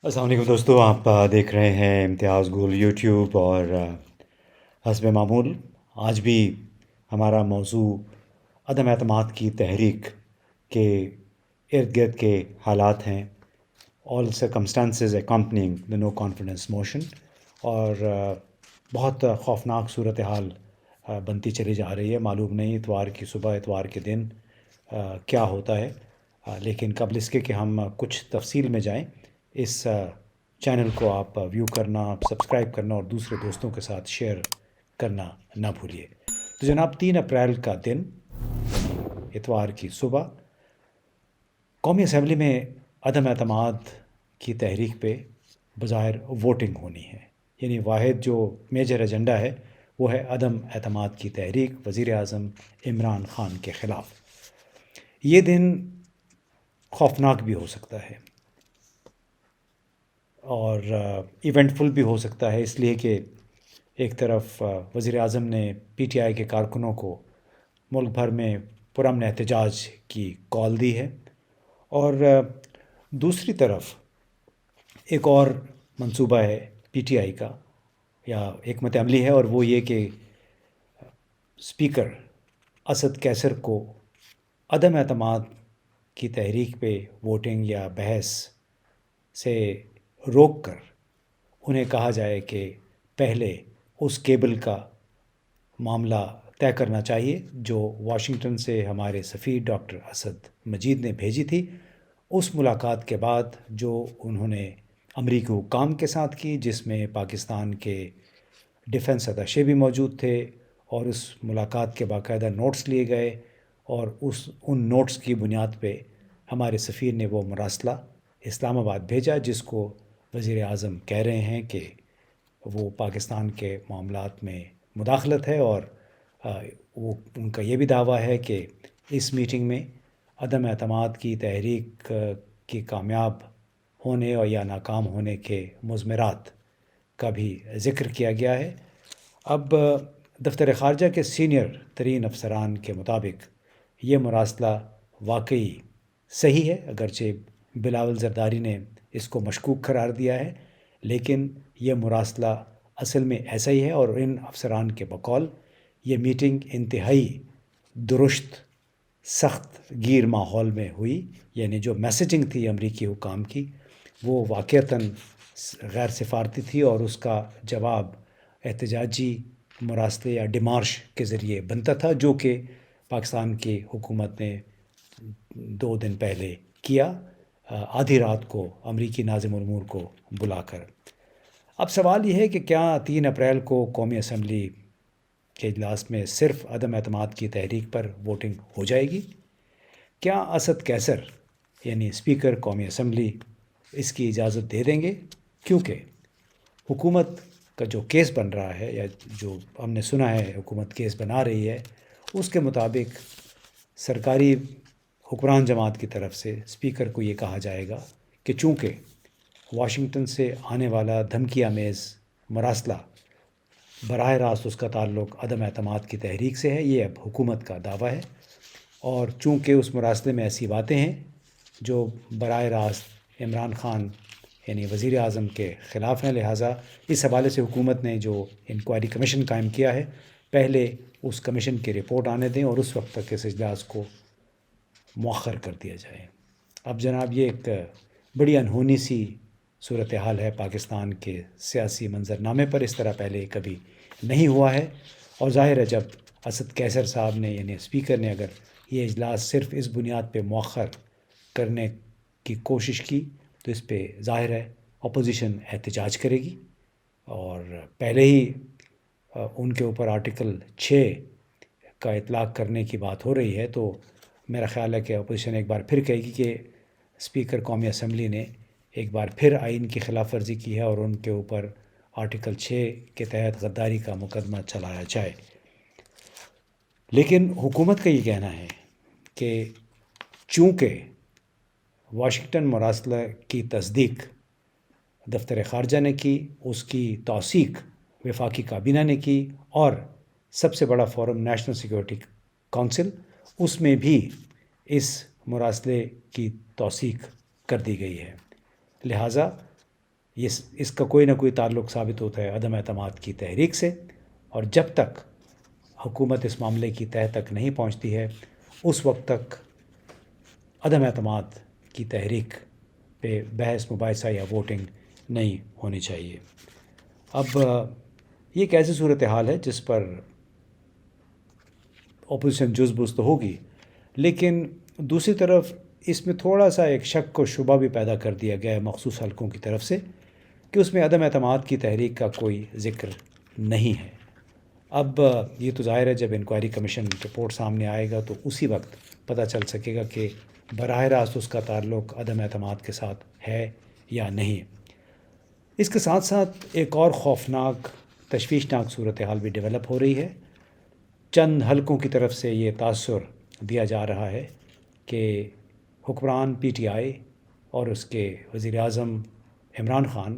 السلام علیکم دوستو، آپ دیکھ رہے ہیں امتیاز گل یوٹیوب اور حسب معمول آج بھی ہمارا موضوع عدم اعتماد کی تحریک کے ارد گرد کے حالات ہیں. All circumstances accompanying the no confidence motion. اور بہت خوفناک صورتحال بنتی چلی جا رہی ہے. معلوم نہیں اتوار کی صبح اتوار کے دن کیا ہوتا ہے. لیکن قبل اس کے کہ ہم کچھ تفصیل میں جائیں، اس چینل کو آپ ویو کرنا، سبسکرائب کرنا اور دوسرے دوستوں کے ساتھ شیئر کرنا نہ بھولیے. تو جناب 3 اپریل کا دن اتوار کی صبح قومی اسمبلی میں عدم اعتماد کی تحریک پہ بظاہر ووٹنگ ہونی ہے. یعنی واحد جو میجر ایجنڈا ہے وہ ہے عدم اعتماد کی تحریک وزیر اعظم عمران خان کے خلاف. یہ دن خوفناک بھی ہو سکتا ہے اور ایونٹ فل بھی ہو سکتا ہے، اس لیے کہ ایک طرف وزیر اعظم نے پی ٹی آئی کے کارکنوں کو ملک بھر میں پرامن احتجاج کی کال دی ہے، اور دوسری طرف ایک اور منصوبہ ہے پی ٹی آئی کا یا حکمت عملی ہے، اور وہ یہ کہ اسپیکر اسد کیسر کو عدم اعتماد کی تحریک پہ ووٹنگ یا بحث سے روک کر انہیں کہا جائے کہ پہلے اس کیبل کا معاملہ طے کرنا چاہیے جو واشنگٹن سے ہمارے سفیر ڈاکٹر اسد مجید نے بھیجی تھی. اس ملاقات کے بعد جو انہوں نے امریکی حکام کے ساتھ کی، جس میں پاکستان کے ڈیفنس اتاشے بھی موجود تھے، اور اس ملاقات کے باقاعدہ نوٹس لیے گئے، اور ان نوٹس کی بنیاد پہ ہمارے سفیر نے وہ مراسلہ اسلام آباد بھیجا، جس کو وزیر اعظم کہہ رہے ہیں کہ وہ پاکستان کے معاملات میں مداخلت ہے. اور وہ ان کا یہ بھی دعویٰ ہے کہ اس میٹنگ میں عدم اعتماد کی تحریک کی کامیاب ہونے اور یا ناکام ہونے کے مضمرات کا بھی ذکر کیا گیا ہے. اب دفتر خارجہ کے سینئر ترین افسران کے مطابق یہ مراسلہ واقعی صحیح ہے، اگرچہ بلاول زرداری نے اس کو مشکوک قرار دیا ہے، لیکن یہ مراسلہ اصل میں ایسا ہی ہے. اور ان افسران کے بقول یہ میٹنگ انتہائی درست سخت گیر ماحول میں ہوئی. یعنی جو میسیجنگ تھی امریکی حکام کی وہ واقعتاً غیر سفارتی تھی، اور اس کا جواب احتجاجی مراسلے یا ڈیمارش کے ذریعے بنتا تھا، جو کہ پاکستان کی حکومت نے 2 دن پہلے کیا، آدھی رات کو امریکی ناظم الامور کو بلا کر. اب سوال یہ ہے کہ کیا 3 اپریل کو قومی اسمبلی کے اجلاس میں صرف عدم اعتماد کی تحریک پر ووٹنگ ہو جائے گی؟ کیا اسد کیسر یعنی اسپیکر قومی اسمبلی اس کی اجازت دے دیں گے؟ کیونکہ حکومت کا جو کیس بن رہا ہے، یا جو ہم نے سنا ہے حکومت کیس بنا رہی ہے، اس کے مطابق سرکاری حکمران جماعت کی طرف سے اسپیکر کو یہ کہا جائے گا کہ چونکہ واشنگٹن سے آنے والا دھمکی آمیز مراسلہ براہ راست اس کا تعلق عدم اعتماد کی تحریک سے ہے، یہ اب حکومت کا دعویٰ ہے. اور چونکہ اس مراسلے میں ایسی باتیں ہیں جو براہ راست عمران خان یعنی وزیر اعظم کے خلاف ہیں، لہٰذا اس حوالے سے حکومت نے جو انکوائری کمیشن قائم کیا ہے، پہلے اس کمیشن کی رپورٹ آنے دیں اور اس وقت تک اس اجلاس کو مؤخر کر دیا جائے. اب جناب یہ ایک بڑی انہونی سی صورتحال ہے پاکستان کے سیاسی منظرنامے پر. اس طرح پہلے کبھی نہیں ہوا ہے، اور ظاہر ہے جب اسد کیسر صاحب نے یعنی اسپیکر نے اگر یہ اجلاس صرف اس بنیاد پہ مؤخر کرنے کی کوشش کی تو اس پہ ظاہر ہے اپوزیشن احتجاج کرے گی. اور پہلے ہی ان کے اوپر آرٹیکل 6 کا اطلاق کرنے کی بات ہو رہی ہے، تو میرا خیال ہے کہ اپوزیشن ایک بار پھر کہے گی کہ اسپیکر قومی اسمبلی نے ایک بار پھر آئین کی خلاف ورزی کی ہے اور ان کے اوپر آرٹیکل 6 کے تحت غداری کا مقدمہ چلایا جائے. لیکن حکومت کا یہ کہنا ہے کہ چونکہ واشنگٹن مراسلہ کی تصدیق دفتر خارجہ نے کی، اس کی توثیق وفاقی کابینہ نے کی، اور سب سے بڑا فورم نیشنل سیکورٹی کونسل، اس میں بھی اس مراسلے کی توثیق کر دی گئی ہے. لہٰذا اس کا کوئی نہ کوئی تعلق ثابت ہوتا ہے عدم اعتماد کی تحریک سے، اور جب تک حکومت اس معاملے کی تہہ تک نہیں پہنچتی ہے اس وقت تک عدم اعتماد کی تحریک پہ بحث مباحثہ یا ووٹنگ نہیں ہونی چاہیے۔ اب یہ ایک ایسی صورتحال ہے جس پر اپوزیشن جز بز تو ہوگی، لیکن دوسری طرف اس میں تھوڑا سا ایک شک و شبہ بھی پیدا کر دیا گیا ہے مخصوص حلقوں کی طرف سے کہ اس میں عدم اعتماد کی تحریک کا کوئی ذکر نہیں ہے۔ اب یہ تو ظاہر ہے جب انکوائری کمیشن رپورٹ سامنے آئے گا تو اسی وقت پتہ چل سکے گا کہ براہ راست اس کا تعلق عدم اعتماد کے ساتھ ہے یا نہیں۔ اس کے ساتھ ساتھ ایک اور خوفناک تشویشناک صورتحال بھی ڈیولپ ہو رہی ہے۔ چند حلقوں کی طرف سے یہ تاثر دیا جا رہا ہے کہ حکمران پی ٹی آئی اور اس کے وزیر اعظم عمران خان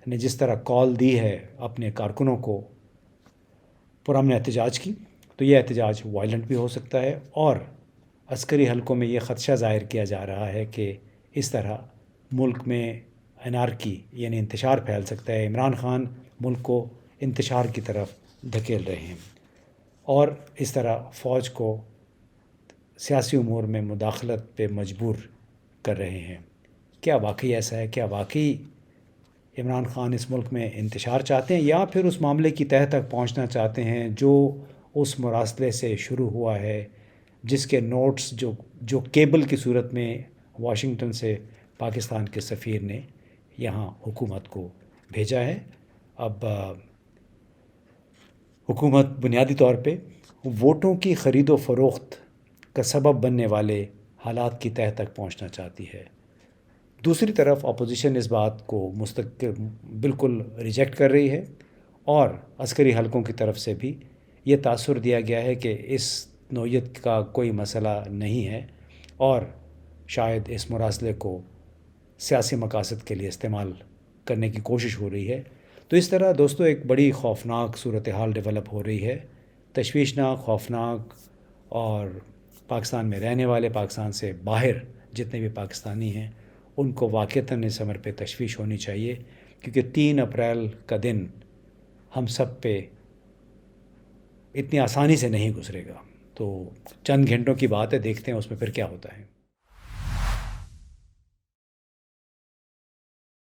نے جس طرح کال دی ہے اپنے کارکنوں کو پرامن احتجاج کی، تو یہ احتجاج وائلنٹ بھی ہو سکتا ہے، اور عسکری حلقوں میں یہ خدشہ ظاہر کیا جا رہا ہے کہ اس طرح ملک میں انارکی یعنی انتشار پھیل سکتا ہے۔ عمران خان ملک کو انتشار کی طرف دھکیل رہے ہیں اور اس طرح فوج کو سیاسی امور میں مداخلت پہ مجبور کر رہے ہیں۔ کیا واقعی ایسا ہے؟ کیا واقعی عمران خان اس ملک میں انتشار چاہتے ہیں، یا پھر اس معاملے کی تہہ تک پہنچنا چاہتے ہیں جو اس مراسلے سے شروع ہوا ہے، جس کے نوٹس جو کیبل کی صورت میں واشنگٹن سے پاکستان کے سفیر نے یہاں حکومت کو بھیجا ہے؟ اب حکومت بنیادی طور پہ ووٹوں کی خرید و فروخت کا سبب بننے والے حالات کی تہہ تک پہنچنا چاہتی ہے۔ دوسری طرف اپوزیشن اس بات کو بالکل ریجیکٹ کر رہی ہے، اور عسکری حلقوں کی طرف سے بھی یہ تاثر دیا گیا ہے کہ اس نوعیت کا کوئی مسئلہ نہیں ہے، اور شاید اس مراسلے کو سیاسی مقاصد کے لیے استعمال کرنے کی کوشش ہو رہی ہے۔ تو اس طرح دوستو ایک بڑی خوفناک صورتحال ڈیولپ ہو رہی ہے، تشویشناک، خوفناک، اور پاکستان میں رہنے والے، پاکستان سے باہر جتنے بھی پاکستانی ہیں ان کو واقعتاً اس امر پہ تشویش ہونی چاہیے، کیونکہ 3 اپریل کا دن ہم سب پہ اتنی آسانی سے نہیں گزرے گا۔ تو چند گھنٹوں کی بات ہے، دیکھتے ہیں اس میں پھر کیا ہوتا ہے۔